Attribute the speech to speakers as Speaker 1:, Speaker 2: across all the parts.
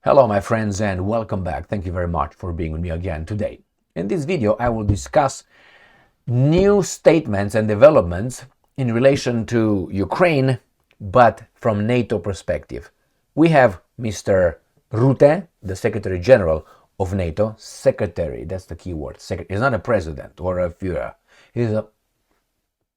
Speaker 1: Hello my friends and welcome back. Thank you very much for being with me again today. In this video I will discuss new statements and developments in relation to Ukraine, but from NATO perspective. We have Mr. Rutte, the Secretary General of NATO, secretary, that's the key word. He's not a president or a Führer, he's a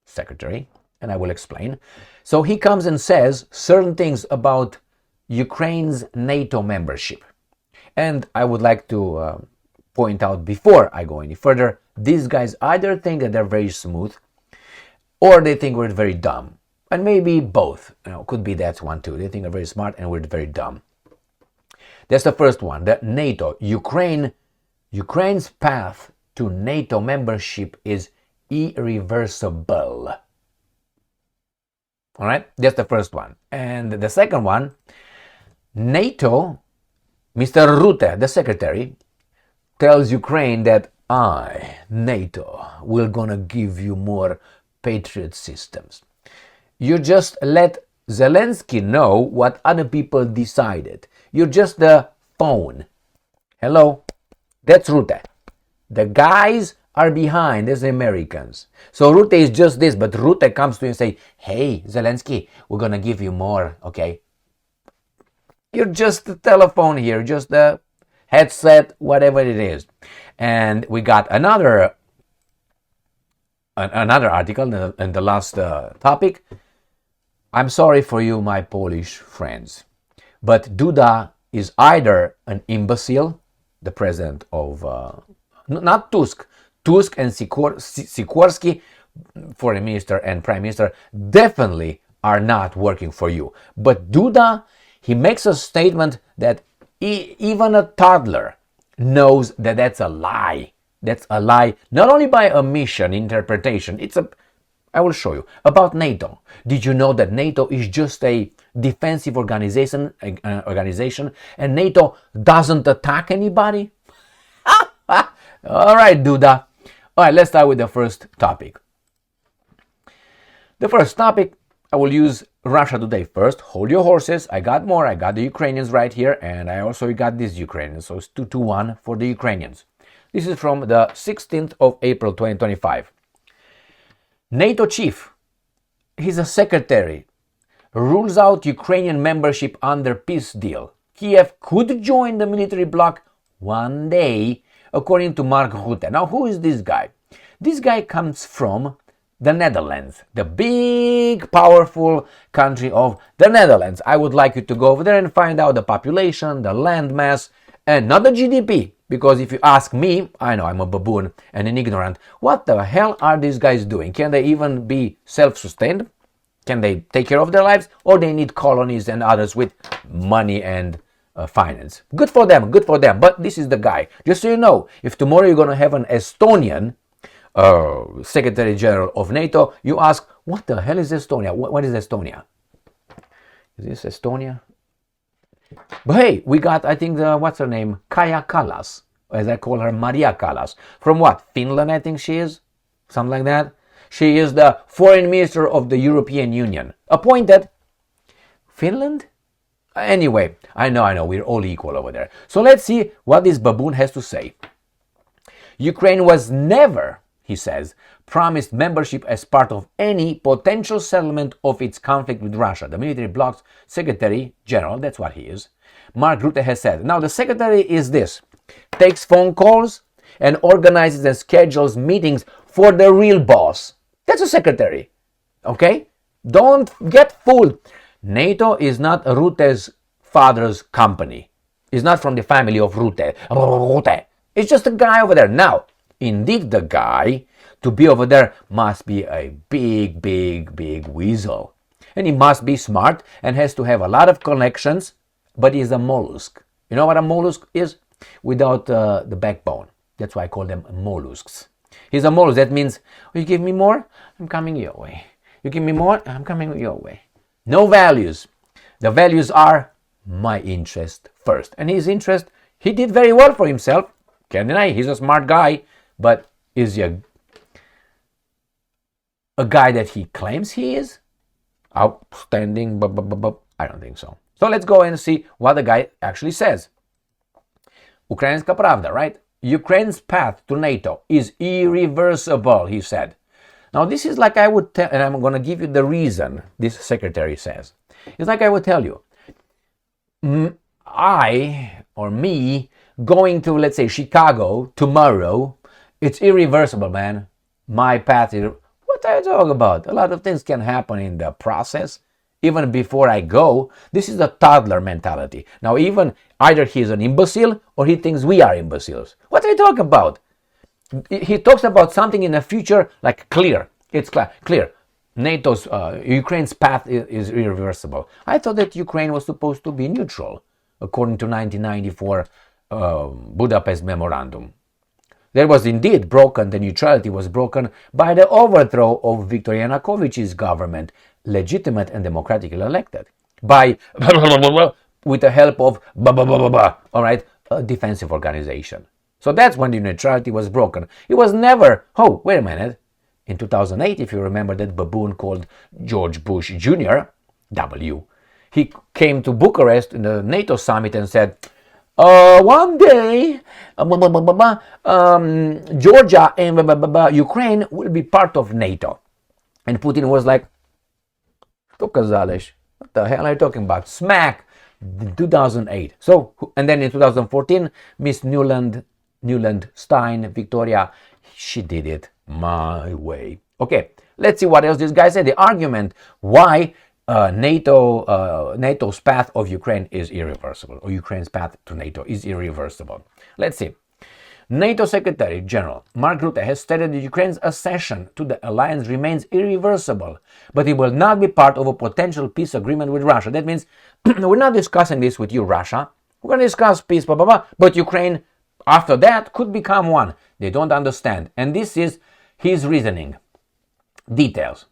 Speaker 1: secretary, and I will explain. So he comes and says certain things about Ukraine's NATO membership. And I would like to point out before I go any further, these guys either think that they're very smooth or they think we're very dumb. And maybe both. Could be that's one too. They think we're very smart and we're very dumb. That's the first one, that NATO, Ukraine's path to NATO membership is irreversible. All right, that's the first one. And the second one, NATO, Mr. Rutte, the secretary, tells Ukraine that NATO, will gonna give you more Patriot systems. You just let Zelensky know what other people decided. You're just the phone. Hello, that's Rutte. The guys are behind as Americans. So Rutte is just this, but Rutte comes to you and say, hey, Zelensky, we're gonna give you more, okay? You're just a telephone here, just a headset, whatever it is. And we got another article in the last topic. I'm sorry for you, my Polish friends, but Duda is either an imbecile, the president of, not Tusk and Sikorski, foreign minister and prime minister, definitely are not working for you. But Duda, he makes a statement that even a toddler knows that that's a lie. That's a lie, not only by omission, interpretation. I will show you. About NATO. Did you know that NATO is just a defensive organization and NATO doesn't attack anybody? All right, Duda. All right, let's start with the first topic. The first topic, I will use Russia Today first. Hold your horses. I got more. I got the Ukrainians right here, and I also got these Ukrainians. So it's 2-1 for the Ukrainians. This is from the 16th of April 2025. NATO chief, he's a secretary, rules out Ukrainian membership under peace deal. Kiev could join the military bloc one day, according to Mark Rutte. Now, who is this guy? This guy comes from the Netherlands, the big, powerful country of the Netherlands. I would like you to go over there and find out the population, the land mass, and not the GDP. Because if you ask me, I know I'm a baboon and an ignorant, what the hell are these guys doing? Can they even be self-sustained? Can they take care of their lives? Or they need colonies and others with money and finance? Good for them, good for them. But this is the guy. Just so you know, if tomorrow you're going to have an Estonian Secretary General of NATO, you ask, what the hell is Estonia? What is Estonia? Is this Estonia? But hey, we got, I think, what's her name? Kaja Kallas, as I call her, Maria Kallas. From what? Finland, I think she is? Something like that. She is the foreign minister of the European Union. Appointed. Finland? Anyway, I know, we're all equal over there. So let's see what this baboon has to say. Ukraine was never, he says, promised membership as part of any potential settlement of its conflict with Russia. The military bloc's Secretary General, that's what he is, Mark Rutte has said. Now, the secretary is this, takes phone calls and organizes and schedules meetings for the real boss. That's a secretary, okay? Don't get fooled. NATO is not Rutte's father's company. It's not from the family of Rutte. It's just a guy over there. Now, indeed, the guy to be over there must be a big weasel. And he must be smart and has to have a lot of connections, but he's a mollusk. You know what a mollusk is? Without the backbone. That's why I call them mollusks. He's a mollusk. That means, you give me more, I'm coming your way. You give me more, I'm coming your way. No values. The values are my interest first. And his interest, he did very well for himself. Can't deny, he's a smart guy, but is he a guy that he claims he is? Outstanding, I don't think so. So let's go and see what the guy actually says. Ukrainska Pravda, right? Ukraine's path to NATO is irreversible, he said. Now, this is like I would tell, and I'm going to give you the reason this secretary says. It's like I would tell you, I or me going to, let's say, Chicago tomorrow, it's irreversible, man. My path is, what are you talking about? A lot of things can happen in the process. Even before I go, this is a toddler mentality. Now, even either he's an imbecile or he thinks we are imbeciles. What are you talking about? He talks about something in the future like clear. It's clear. NATO's, Ukraine's path is irreversible. I thought that Ukraine was supposed to be neutral, according to 1994 Budapest Memorandum. That was indeed broken. The neutrality was broken by the overthrow of Viktor Yanukovych's government, legitimate and democratically elected, by with the help of all right, a defensive organization. So that's when the neutrality was broken. It was never, oh, wait a minute. In 2008, if you remember that baboon called George Bush Jr., W, he came to Bucharest in the NATO summit and said, one day, Georgia and Ukraine will be part of NATO. And Putin was like, what the hell are you talking about? Smack, 2008. So, and then in 2014, Miss Newland Stein, Victoria, she did it my way. Okay, let's see what else this guy said. The argument why NATO's path of Ukraine is irreversible, or Ukraine's path to NATO is irreversible. Let's see. NATO Secretary General Mark Rutte has stated that Ukraine's accession to the alliance remains irreversible, but it will not be part of a potential peace agreement with Russia. That means we're not discussing this with you, Russia. We're going to discuss peace, but Ukraine, after that, could become one. They don't understand. And this is his reasoning. Details.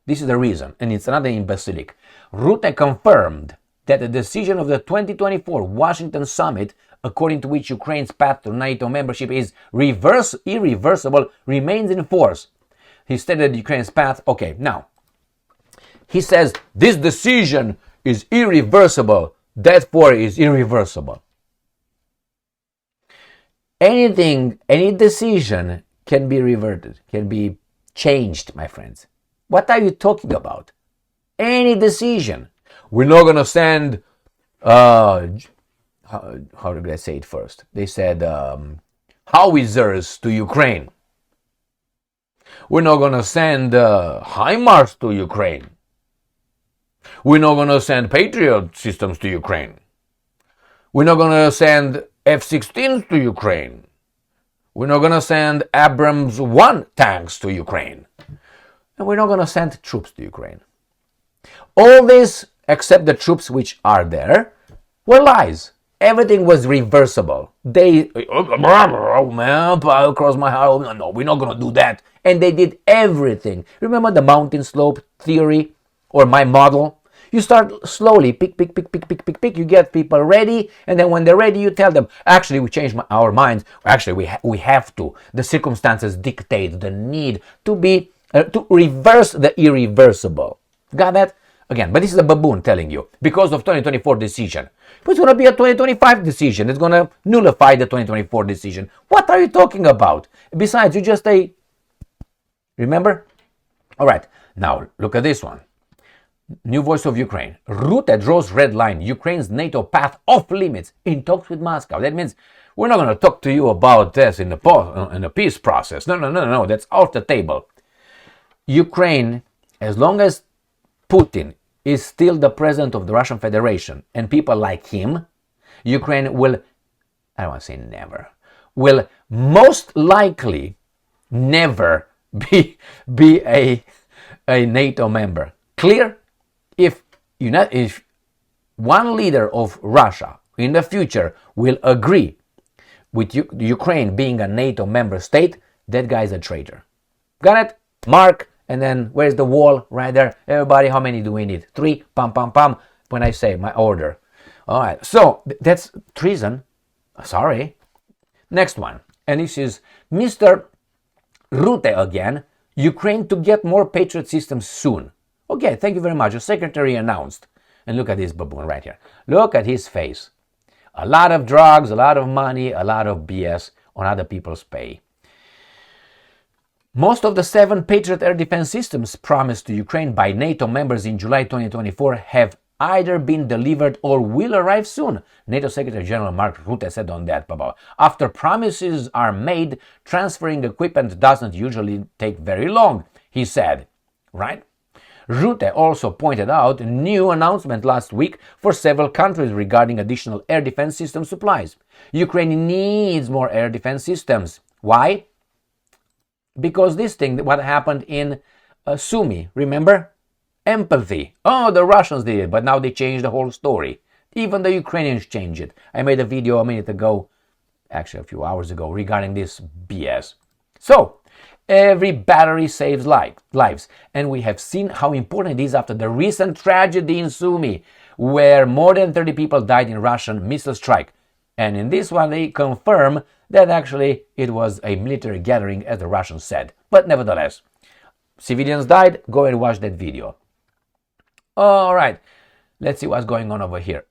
Speaker 1: This is the reason, and it's another imbecilic. Rutte confirmed that the decision of the 2024 Washington summit, according to which Ukraine's path to NATO membership is irreversible, remains in force. He stated Ukraine's path. Okay, now, he says this decision is irreversible, therefore is irreversible. Any decision can be reverted, can be changed, my friends. What are you talking about? Any decision. We're not going to send, how did I say it first? They said howitzers to Ukraine. We're not going to send HIMARS to Ukraine. We're not going to send Patriot systems to Ukraine. We're not going to send F-16s to Ukraine. We're not going to send Abrams 1 tanks to Ukraine. And we're not going to send troops to Ukraine. All this, except the troops which are there, were lies. Everything was reversible. They, oh man, across my heart, no, we're not going to do that. And they did everything. Remember the mountain slope theory or my model? You start slowly, pick. You get people ready, and then when they're ready, you tell them, actually, we changed our minds. Actually, we have to. The circumstances dictate the need to be to reverse the irreversible. Got that? Again, but this is a baboon telling you, because of 2024 decision. But it's going to be a 2025 decision. It's going to nullify the 2024 decision. What are you talking about? Besides, you just say, remember? All right, now look at this one. New Voice of Ukraine. Rutte draws red line. Ukraine's NATO path off limits in talks with Moscow. That means we're not going to talk to you about this in the peace process. No. That's off the table. Ukraine, as long as Putin is still the president of the Russian Federation and people like him, Ukraine will, I don't want to say never, will most likely never be a NATO member. Clear? If one leader of Russia in the future will agree with Ukraine being a NATO member state, that guy is a traitor. Got it? Mark, and then where's the wall? Right there. Everybody, how many do we need? 3, pam, when I say my order. All right, so that's treason. Sorry. Next one, and this is Mr. Rutte again. Ukraine to get more Patriot systems soon. Okay, thank you very much. The secretary announced. And look at this baboon right here. Look at his face. A lot of drugs, a lot of money, a lot of BS on other people's pay. Most of the 7 Patriot air defense systems promised to Ukraine by NATO members in July 2024 have either been delivered or will arrive soon, NATO Secretary General Mark Rutte said on that. After promises are made, transferring equipment doesn't usually take very long, he said, right? Rutte also pointed out a new announcement last week for several countries regarding additional air defense system supplies. Ukraine needs more air defense systems. Why? Because this thing, what happened in Sumy, remember? Empathy. Oh, the Russians did it, but now they changed the whole story. Even the Ukrainians changed it. I made a video a minute ago, actually a few hours ago, regarding this BS. So, every battery saves lives, and we have seen how important it is after the recent tragedy in Sumy, where more than 30 people died in Russian missile strike. And in this one, they confirm that actually it was a military gathering, as the Russians said. But nevertheless, civilians died. Go and watch that video. All right, let's see what's going on over here.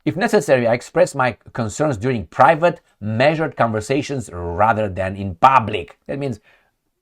Speaker 1: If necessary, I express my concerns during private, measured conversations rather than in public. That means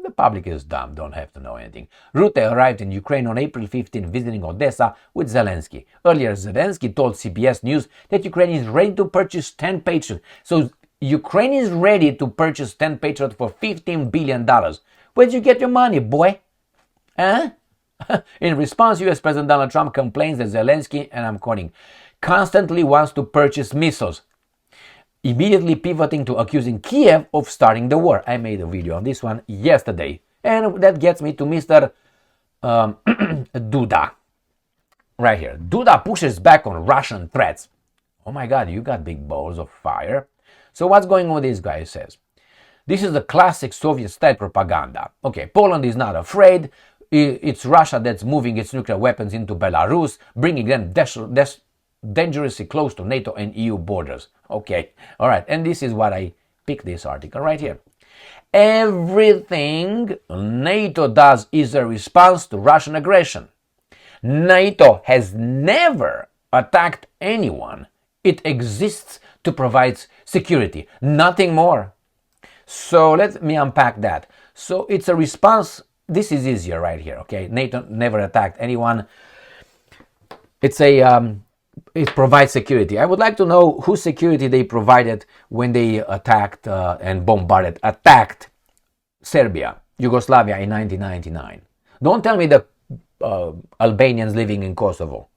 Speaker 1: the public is dumb, don't have to know anything. Rutte arrived in Ukraine on April 15, visiting Odessa with Zelensky. Earlier, Zelensky told CBS News that Ukraine is ready to purchase 10 Patriots. So Ukraine is ready to purchase 10 Patriots for $15 billion. Where'd you get your money, boy? Huh? In response, U.S. President Donald Trump complains that Zelensky, and I'm quoting, constantly wants to purchase missiles, immediately pivoting to accusing Kiev of starting the war. I made a video on this one yesterday, and that gets me to Mr. Duda. Right here. Duda pushes back on Russian threats. Oh my God, you got big balls of fire. So what's going on with this guy says? This is the classic Soviet-style propaganda. Okay, Poland is not afraid. It's Russia that's moving its nuclear weapons into Belarus, bringing them dangerously close to NATO and EU borders. Okay, all right, and this is what I picked this article right here. Everything NATO does is a response to Russian aggression. NATO has never attacked anyone. It exists to provide security, nothing more. So let me unpack that. So it's a response. This is easier right here, okay? NATO never attacked anyone. It provides security. I would like to know whose security they provided when they attacked attacked Serbia, Yugoslavia in 1999. Don't tell me the Albanians living in Kosovo.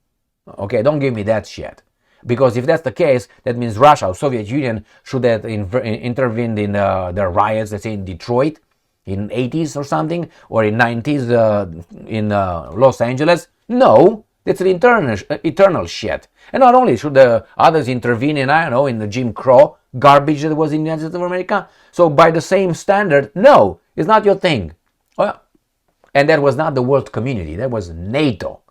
Speaker 1: Okay, don't give me that shit. Because if that's the case, that means Russia or Soviet Union should have intervened in the riots, let's say in Detroit, in 80s or something, or in 90s in Los Angeles. No, that's an eternal shit. And not only should the others intervene in, I don't know, in the Jim Crow garbage that was in the United States of America. So by the same standard, no, it's not your thing. And that was not the world community, that was NATO.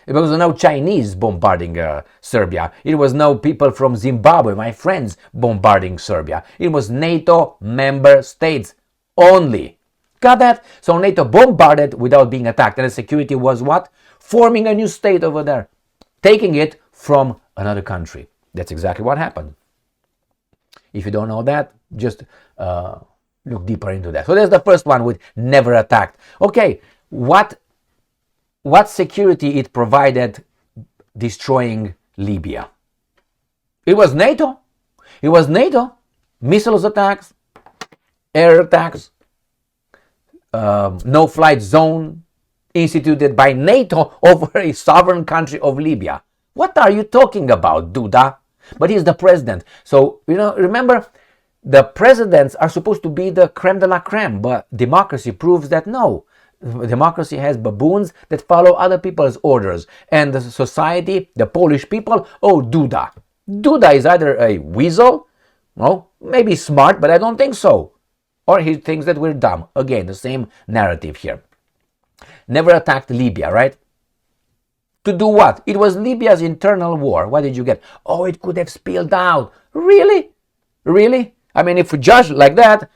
Speaker 1: It was no Chinese bombarding Serbia. It was no people from Zimbabwe, my friends, bombarding Serbia. It was NATO member states only. Got that? So NATO bombarded without being attacked. And the security was what? Forming a new state over there. Taking it from another country. That's exactly what happened. If you don't know that, just look deeper into that. So there's the first one with never attacked. Okay, what security it provided destroying Libya? It was NATO. It was NATO. Missiles attacks, air attacks, no-flight zone instituted by NATO over a sovereign country of Libya. What are you talking about, Duda? But he's the president. So, remember, the presidents are supposed to be the creme de la creme, but democracy proves that no. Democracy has baboons that follow other people's orders. And the society, the Polish people, oh, Duda. Duda is either a weasel, no, maybe smart, but I don't think so. Or he thinks that we're dumb. Again, the same narrative here. Never attacked Libya, right? To do what? It was Libya's internal war. What did you get? Oh, it could have spilled out. Really? Really? I mean, if we judge like that,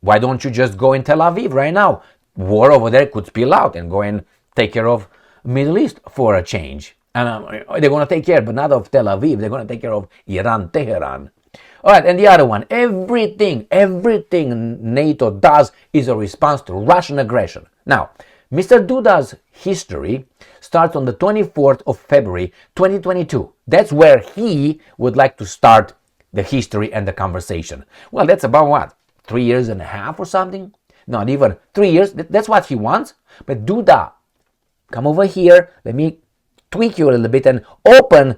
Speaker 1: why don't you just go in Tel Aviv right now? War over there could spill out and go and take care of Middle East for a change. And they're going to take care, but not of Tel Aviv. They're going to take care of Iran, Tehran. All right, and the other one, everything NATO does is a response to Russian aggression. Now, Mr. Duda's history starts on the 24th of February, 2022. That's where he would like to start the history and the conversation. Well, that's about what? 3 years and a half or something? Not even 3 years. That's what he wants. But Duda, come over here. Let me tweak you a little bit and open,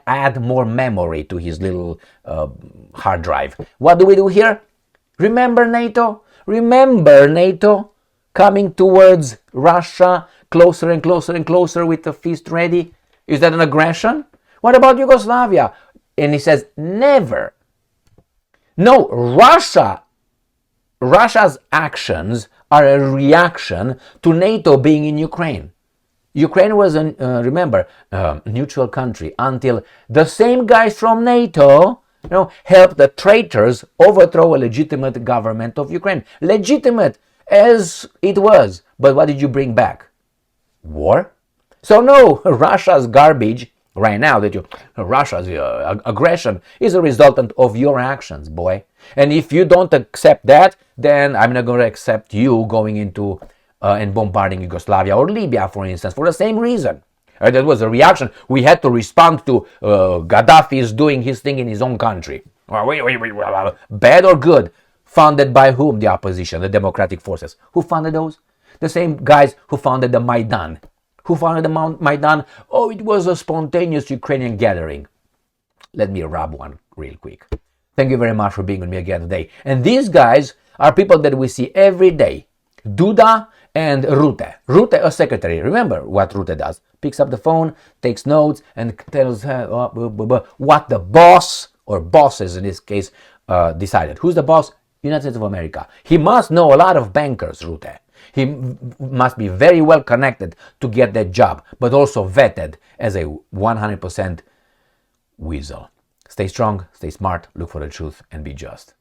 Speaker 1: add more memory to his little hard drive. What do we do here? Remember NATO? Remember NATO coming towards Russia closer and closer and closer with the fist ready? Is that an aggression? What about Yugoslavia? And he says, never. No, Russia's actions are a reaction to NATO being in Ukraine. Ukraine was, remember, a neutral country until the same guys from NATO, helped the traitors overthrow a legitimate government of Ukraine. Legitimate as it was. But what did you bring back? War? So no, Russia's garbage right now, Russia's aggression is a resultant of your actions, boy. And if you don't accept that, then I'm not going to accept you going into and bombarding Yugoslavia or Libya, for instance, for the same reason. That was a reaction. We had to respond to Gaddafi's doing his thing in his own country. Bad or good? Funded by whom? The opposition, the democratic forces. Who funded those? The same guys who founded the Maidan. Who founded the Maidan? Oh, it was a spontaneous Ukrainian gathering. Let me rub one real quick. Thank you very much for being with me again today. And these guys are people that we see every day. Duda and Rutte. Rutte, a secretary. Remember what Rutte does. Picks up the phone, takes notes, and tells her what the boss, or bosses in this case, decided. Who's the boss? United States of America. He must know a lot of bankers, Rutte. He must be very well connected to get that job, but also vetted as a 100% weasel. Stay strong, stay smart, look for the truth, and be just.